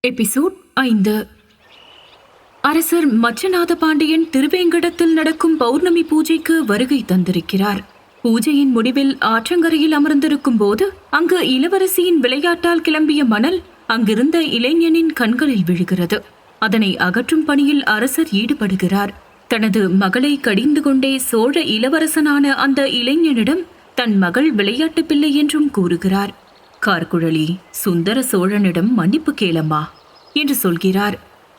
Episode 5. அரசர் மச்சநாத பாண்டியன் திருவேங்கடத்தில் நடக்கும் பௌர்ணமி பூஜைக்கு வருகை தந்திருக்கிறார். பூஜையின் முடிவில் ஆற்றங்கரையில் அமர்ந்திருக்கும் போது அங்கு இளவரசியின் விளையாட்டால் கிளம்பிய மணல் அங்கிருந்த இளைஞனின் கண்களில் விழுகிறது. அதனை அகற்றும் பணியில் அரசர் ஈடுபடுகிறார். தனது மகளை கடிந்து கொண்டே சோழ இளவரசனான அந்த இளைஞனிடம் தன் மகள் விளையாட்டு பிள்ளை என்றும் கூறுகிறார். கார்குழலி, சுந்தர சோழனிடம் மன்னிப்பு கேளம்மா என்று சொல்கிறார்.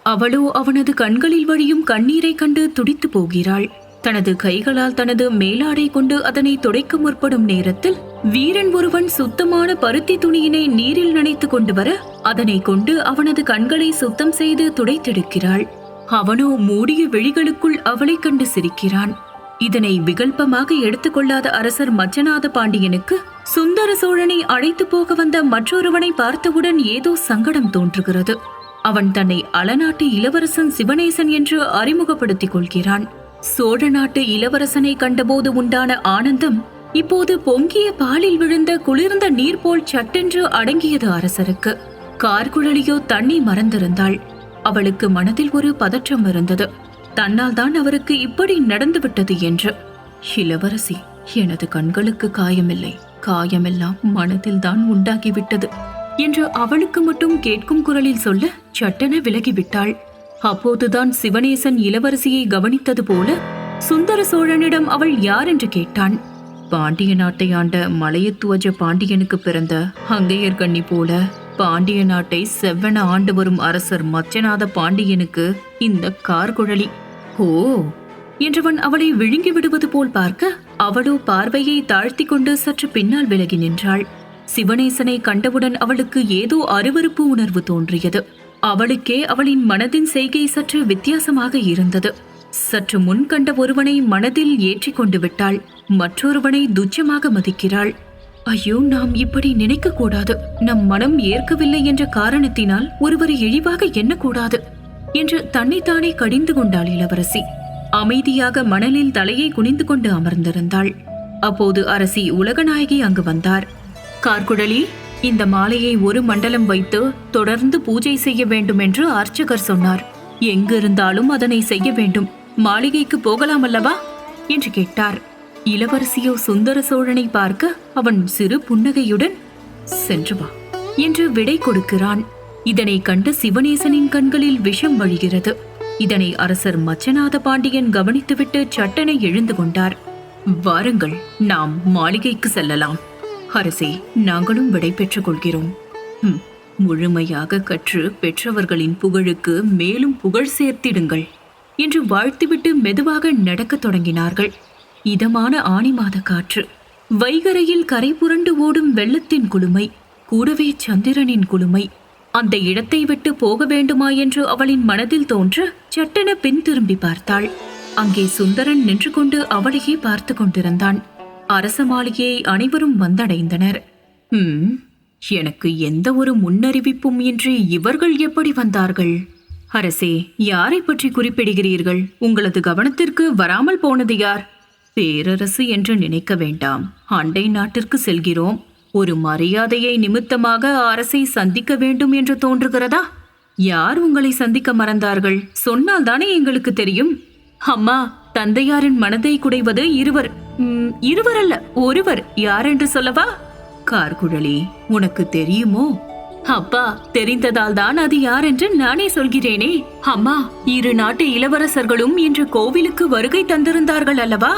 அவளோ அவனது கண்களில் வழியும் கண்ணீரை கண்டு துடித்து போகிறாள். தனது கைகளால் தனது மேலாடை கொண்டு அதனை துடைக்க முற்படும் நேரத்தில் வீரன் ஒருவன் சுத்தமான பருத்தி துணியினை நீரில் நனைத்து கொண்டு வர அதனை கொண்டு அவனது கண்களை சுத்தம் செய்து துடைத்தெடுக்கிறாள். அவனோ மூடிய விழிகளுக்குள் அவளை கண்டு சிரிக்கிறான். இதனை விகல்பமாக எடுத்துக்கொள்ளாத அரசர் மச்சநாத பாண்டியனுக்கு சுந்தர சோழனை அழைத்து போக வந்த மற்றொருவனை பார்த்தவுடன் ஏதோ சங்கடம் தோன்றுகிறது. அவன் தன்னை அலநாட்டு இளவரசன் சிவனேசன் என்று அறிமுகப்படுத்திக் கொள்கிறான். சோழ நாட்டு இளவரசனை கண்டபோது உண்டான ஆனந்தம் இப்போது பொங்கிய பாலில் விழுந்த குளிர்ந்த நீர் போல் சட்டென்று அடங்கியது அரசருக்கு. கார்குழலியோ தன்னை மறந்திருந்தாள். அவளுக்கு மனதில் ஒரு பதற்றம் இருந்தது. தன்னால் தான் அவருக்கு இப்படி நடந்துவிட்டது என்று. இளவரசி, எனது கண்களுக்கு காயமில்லை, காயமெல்லாம் மனதில் தான் உண்டாகிவிட்டது என்று அவளுக்கு மட்டும் கேட்கும் குரலில் சொல்ல சட்டென விலகிவிட்டாள். அப்போதுதான் சிவனேசன் இளவரசியை கவனித்தது போல சுந்தர சோழனிடம் அவள் யார் என்று கேட்டான். பாண்டிய நாட்டை ஆண்ட மலையத்துவஜ பாண்டியனுக்கு பிறந்த அங்கையர் கண்ணி போல பாண்டிய நாட்டை செவ்வன ஆண்டு வரும் அரசர் மச்சநாத பாண்டியனுக்கு இந்த கார்குழலி. ஓ என்றவன் அவளை விழுங்கி விடுவது போல் பார்க்க அவளோ பார்வையை தாழ்த்தி கொண்டு சற்று பின்னால் விலகி நின்றாள். சிவனேசனை கண்டவுடன் அவளுக்கு ஏதோ அருவருப்பு உணர்வு தோன்றியது. அவளுக்கே அவளின் மனதின் செய்கை சற்று வித்தியாசமாக இருந்தது. சற்று முன் கண்ட ஒருவனை மனதில் ஏற்றி கொண்டு விட்டாள், மற்றொருவனை துச்சமாக மதிக்கிறாள். ஐயோ, நாம் இப்படி நினைக்க கூடாது. நம் மனம் ஏற்கவில்லை என்ற காரணத்தினால் ஒருவரை இழிவாக எண்ணக்கூடாது என்று தன்னைத்தானே கடிந்து கொண்டாள் இளவரசி. அமைதியாக மணலில் தலையை குனிந்து கொண்டு அமர்ந்திருந்தாள். அப்போது அரசி உலகநாயகி அங்கு வந்தார். கார்குழலி, இந்த மாலையை ஒரு மண்டலம் வைத்து தொடர்ந்து பூஜை செய்ய வேண்டும் என்று அர்ச்சகர் சொன்னார். எங்கிருந்தாலும் அதனை செய்ய வேண்டும். மாளிகைக்கு போகலாம் அல்லவா என்று கேட்டார். இளவரசியோ சுந்தர சோழனை பார்க்க அவன் சிறு புன்னகையுடன் சென்று வா என்று விடை கொடுக்கிறான். இதனை கண்டு சிவனேசனின் கண்களில் விஷம் வழிகிறது. இதனை அரசர் மச்சநாத பாண்டியன் கவனித்துவிட்டு சட்டனை எழுந்து கொண்டார். வாருங்கள், நாம் மாளிகைக்கு செல்லலாம். அரசே, நாங்களும் விடை பெற்றுக் கொள்கிறோம். முழுமையாக கற்று பெற்றவர்களின் புகழுக்கு மேலும் புகழ் சேர்த்திடுங்கள் என்று வாழ்த்திவிட்டு மெதுவாக நடக்கத் தொடங்கினார்கள். இதமான ஆனி மாத காற்று, வைகரையில் கரை புரண்டு ஓடும் வெள்ளத்தின் குளுமை, கூடவே சந்திரனின் குளுமை. அந்த இடத்தை விட்டு போக வேண்டுமா என்று அவளின் மனதில் தோன்ற சட்டென பின் திரும்பி பார்த்தாள். அங்கே சுந்தரன் நின்று கொண்டு அவளையே பார்த்து கொண்டிருந்தான். அரச மாளிகையை அனைவரும் வந்தடைந்தனர். எனக்கு எந்த ஒரு முன்னறிவிப்பும் இன்றி இவர்கள் எப்படி வந்தார்கள்? அரசே, யாரை பற்றி குறிப்பிடுகிறீர்கள்? உங்களது கவனத்திற்கு வராமல் போனது யார்? பேரரசு என்று நினைக்க வேண்டாம். அண்டை நாட்டிற்கு செல்கிறோம். ஒரு மரியாதையை நிமித்தமாக அரசை சந்திக்க வேண்டும் என்று தோன்றுகிறதா? யார் உங்களை சந்திக்க மறந்தார்கள்? சொன்னால் தானே எங்களுக்கு தெரியும். அம்மா, தந்தையாரின் மனதை குடைவது இருவர் அல்ல, ஒருவர். யார் என்று சொல்லவா? கார்குழலி, உனக்கு தெரியுமோ? அப்பா, தெரிந்ததால் தான் அது யார் என்று நானே சொல்கிறேனே. அம்மா, இரு நாட்டு இளவரசர்களும் இன்று கோவிலுக்கு வருகை தந்திருந்தார்கள் அல்லவா?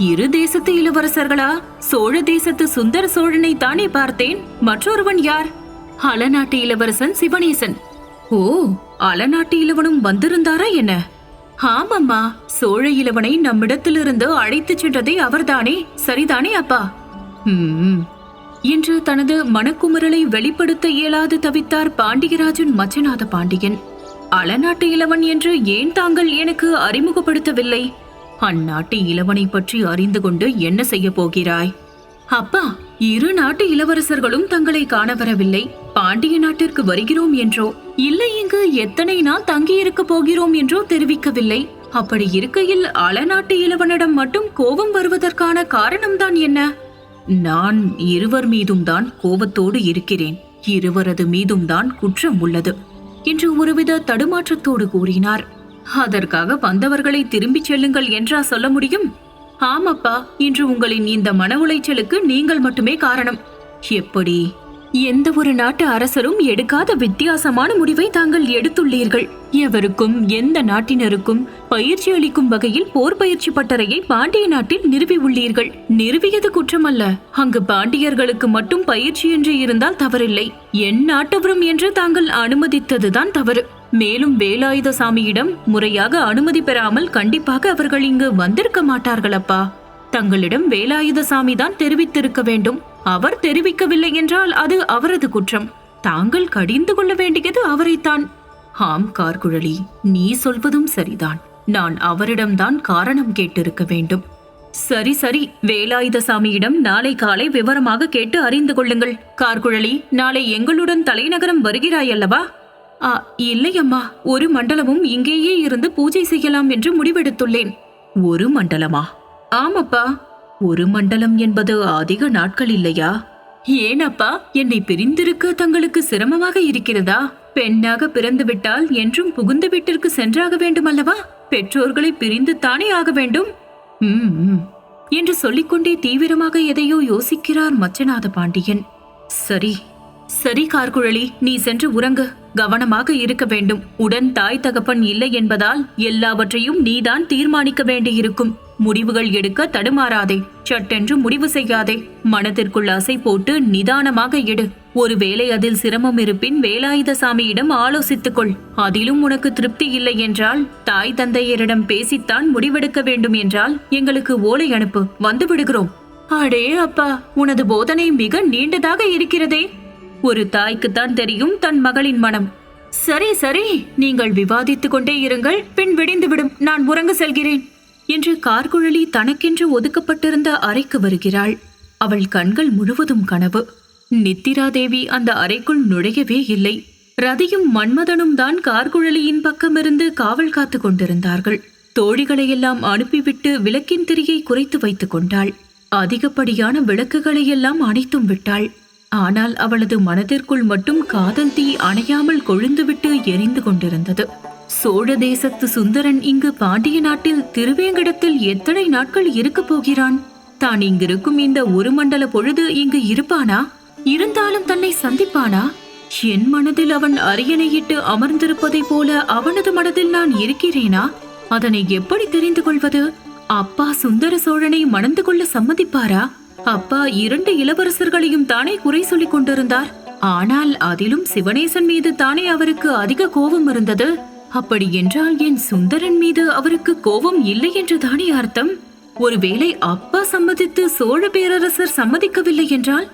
இரு தேசத்து இளவரசர்களா? சோழ தேசத்து சுந்தர சோழனை தானே பார்த்தேன். மற்றொருவன் யார்? அலநாட்டு இளவரசன் சிவனேசன். ஓ, அலநாட்டு இளவனும் வந்திருந்தாரா என்ன? ஆமம்மா, சோழ இளவனை நம்மிடத்திலிருந்து அழைத்து சென்றதே அவர்தானே. சரிதானே அப்பா? என்று தனது மனக்குமுறலை வெளிப்படுத்த இயலாது தவித்தார் பாண்டியராஜன் மச்சநாத பாண்டியன். அலநாட்டு இளவன் என்று ஏன் தாங்கள் எனக்கு அறிமுகப்படுத்தவில்லை? அந்நாட்டு இளவனை பற்றி அறிந்து கொண்டு என்ன செய்ய போகிறாய்? அப்பா, இரு நாட்டு இளவரசர்களும் தங்களை காண வரவில்லை. பாண்டிய நாட்டிற்கு வருகிறோம் என்றோ, இல்லை இங்கு எத்தனை நாள் தங்கியிருக்க போகிறோம் என்றோ தெரிவிக்கவில்லை. அப்படி இருக்கையில் அலநாட்டு இளவனிடம் மட்டும் கோபம் வருவதற்கான காரணம்தான் என்ன? நான் இருவர் மீதும் தான் கோபத்தோடு இருக்கிறேன். இருவரது மீதும் தான் குற்றம் உள்ளது. என்று ஒருவித தடுமாற்றத்தோடு கூறினார். அதற்காக வந்தவர்களை திரும்பிச் செல்லுங்கள் என்றா சொல்ல முடியும்? ஆமப்பா, இன்று உங்களின் இந்த மன உளைச்சலுக்கு நீங்கள் மட்டுமே காரணம். எப்படி? எந்த ஒரு நாட்டு அரசரும் எடுக்காத வித்தியாசமான முடிவை தாங்கள் எடுத்துள்ளீர்கள். எவருக்கும் எந்த நாட்டினருக்கும் பயிற்சி அளிக்கும் வகையில் போர் பயிற்சி பட்டறையை பாண்டிய நாட்டில் நிறுவி உள்ளீர்கள். நிறுவியது குற்றமல்ல. அங்கு பாண்டியர்களுக்கு மட்டும் பயிற்சி என்று இருந்தால் தவறில்லை. என் நாட்டவரும் என்று தாங்கள் அனுமதித்ததுதான் தவறு. மேலும் வேலாயுத சாமியிடம் முறையாக அனுமதி பெறாமல் கண்டிப்பாக அவர்கள் இங்கு வந்திருக்க மாட்டார்களப்பா. தங்களிடம் வேலாயுத சாமி தான் தெரிவித்திருக்க வேண்டும். அவர் தெரிவிக்கவில்லை என்றால் அது அவரது குற்றம். தாங்கள் கடிந்து கொள்ள வேண்டியது அவரைத்தான். ஆம் கார்குழலி, நீ சொல்வதும் சரிதான். நான் அவரிடம்தான் காரணம் கேட்டிருக்க வேண்டும். சரி சரி, வேலாயுத சாமியிடம் நாளை காலை விவரமாக கேட்டு அறிந்து கொள்ளுங்கள். கார்குழலி, நாளை எங்களுடன் தலைநகரம் வருகிறாயல்லவா? இல்லை அம்மா, ஒரு மண்டலமும் இங்கேயே இருந்து பூஜை செய்யலாம் என்று முடிவெடுத்துள்ளேன். ஒரு மண்டலமா? ஆமப்பா. ஒரு மண்டலம் என்பது அதிக நாட்கள் இல்லையா? ஏனப்பா, என்னை பிரிந்திருக்க தங்களுக்கு சிரமமாக இருக்கிறதா? பெண்ணாக பிறந்துவிட்டால் என்றும் புகுந்த வீட்டிற்கு சென்றாக வேண்டும் அல்லவா? பெற்றோர்களை பிரிந்து தானே ஆக வேண்டும். என்று சொல்லிக்கொண்டே தீவிரமாக எதையோ யோசிக்கிறார் மச்சநாத பாண்டியன். சரி சரி கார்குழலி, நீ சென்று உறங்கு. கவனமாக இருக்க வேண்டும். உடன் தாய் தகப்பன் இல்லை என்பதால் எல்லாவற்றையும் நீதான் தீர்மானிக்க வேண்டியிருக்கும். முடிவுகள் எடுக்க தடுமாறாதே. சட்டென்று முடிவு செய்யாதே. மனதிற்குள் அசை போட்டு நிதானமாக எடு. ஒருவேளை அதில் சிரமம் இருப்பின் வேலாயுத சாமியிடம் ஆலோசித்துக்கொள். அதிலும் உனக்கு திருப்தி இல்லை என்றால் தாய் தந்தையரிடம் பேசித்தான் முடிவெடுக்க வேண்டும் என்றால் எங்களுக்கு ஓலை அனுப்பு, வந்து விடுகிறோம். அடே அப்பா, உனது போதனை மிக நீண்டதாக இருக்கிறதே. ஒரு தாய்க்குத்தான் தெரியும் தன் மகளின் மனம். சரி சரி, நீங்கள் விவாதித்துக் கொண்டே இருங்கள். பின் விடிந்துவிடும். நான் உறங்க செல்கிறேன் என்று கார்குழலி தனக்கென்று ஒதுக்கப்பட்டிருந்த அறைக்கு வருகிறாள். அவள் கண்கள் முழுவதும் கனவு. நித்திரா தேவி அந்த அறைக்குள் நுழையவே இல்லை. ரதியும் மன்மதனும் தான் கார்குழலியின் பக்கமிருந்து காவல் காத்து கொண்டிருந்தார்கள். தோழிகளையெல்லாம் அனுப்பிவிட்டு விளக்கின் திரியை குறைத்து வைத்துக் கொண்டாள். அதிகப்படியான விளக்குகளையெல்லாம் அணைத்தும் விட்டாள். ஆனால் அவளது மனதிற்குள் மட்டும் காதல் தீ அணையாமல் கொழுந்துவிட்டு எரிந்து கொண்டிருந்தது. சோழ தேசத்து சுந்தரன் இங்கு பாண்டிய நாட்டில் திருவேங்கடத்தில் எத்தனை நாட்கள் இருக்கப் போகிறான்? தான் இங்கிருக்கும் இந்த ஒரு மண்டல பொழுது இங்கு இருப்பானா? இருந்தாலும் தன்னை சந்திப்பானா? என் மனதில் அவன் அரியணையிட்டு அமர்ந்திருப்பதை போல அவனது மனதில் நான் இருக்கிறேனா? அதனை எப்படி தெரிந்து கொள்வது? அப்பா சுந்தர சோழனை மணந்து கொள்ள சம்மதிப்பாரா? அப்பா 2 இளவரசர்களையும் தானே குறை சொல்லிக் கொண்டிருந்தார். ஆனால் அதிலும் சிவனேசன் மீது தானே அவருக்கு அதிக கோபம் இருந்தது. அப்படி என்றால் என் சுந்தரன் மீது அவருக்கு கோபம் இல்லை என்று தானே அர்த்தம்? ஒருவேளை அப்பா சம்மதித்து சோழ பேரரசர் சம்மதிக்கவில்லை என்றால்?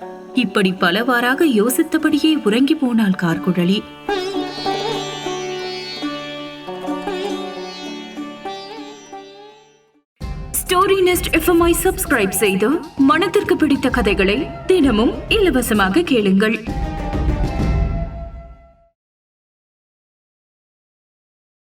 இப்படி பலவாறாக யோசித்தபடியே உறங்கி போனாள் கார்குழலி. ஸ்டோரி நெஸ்ட் FM-ஐ சப்ஸ்கிரைப் செய்து மனதிற்கு பிடித்த கதைகளை தினமும் இலவசமாக கேளுங்கள்.